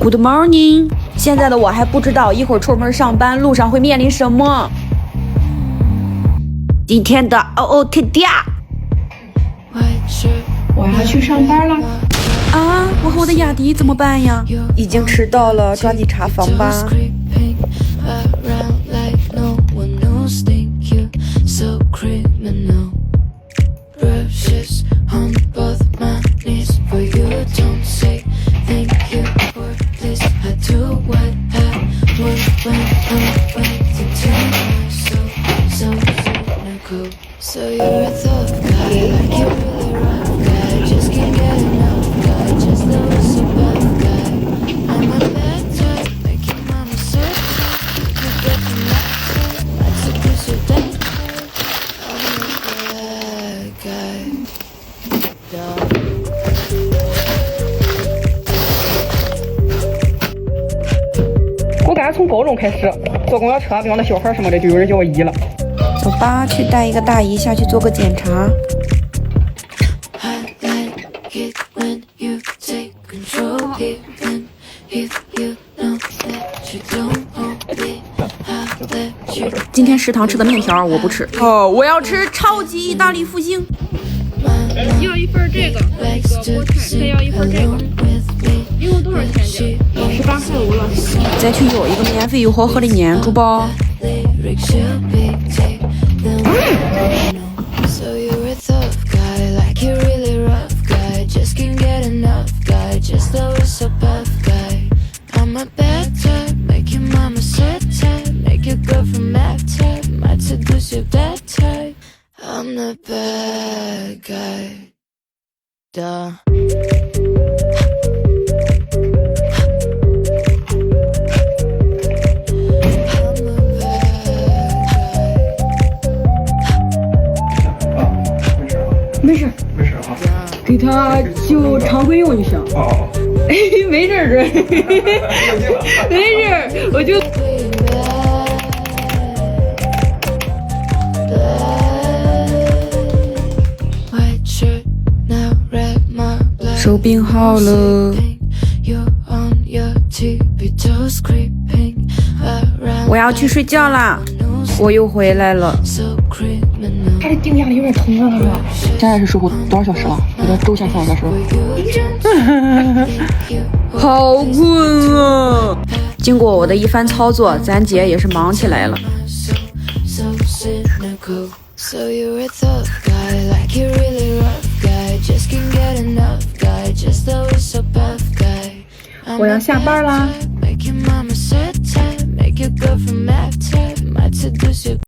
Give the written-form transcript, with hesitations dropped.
Good morning， 现在的我还不知道一会儿出门上班路上会面临什么。今天的 OOTD， 我要去上班了。啊，我和我的雅迪怎么办呀？已经迟到了，抓紧查房吧。So you're a tough guy, like you're really rough guy. Just can't get enough guy, just the was a bad guy. I'm a bad type, make your mama so tight. You get the night, I took you so damn tight. I'm a bad guy. Duh. 我感觉从高中开始坐公交车，比方那小孩什么的，就有人叫我姨了。走吧，去带一个大姨下去做个检查。今天食堂吃的面条我不吃哦，我要吃超级意大利复兴。要一份这个菠菜，再要一份这个，一共多少钱的？18.5了。再去要一个免费又好喝的粘猪包。So you're a tough guy, like you're really rough guy. Just can't get enough guy, just always so buff guy. I'm a bad type, make your mama so tight, make your girlfriend mad type, might seduce your dad type. I'm the bad guy. Duh.没事啊，给他就常规用就行。哦，没事儿，没事儿，我就。手柄好了，我要去睡觉啦，我又回来了。他这腚压的有点疼了，是吧？现在是睡过多少小时了？有点周前3个小时。好困啊！经过我的一番操作，咱姐也是忙起来了。So you're a tough guy, like you're really rough guy. Just can't get enough guy, just always so buff guy. 我要下班啦。Make your mama so tight.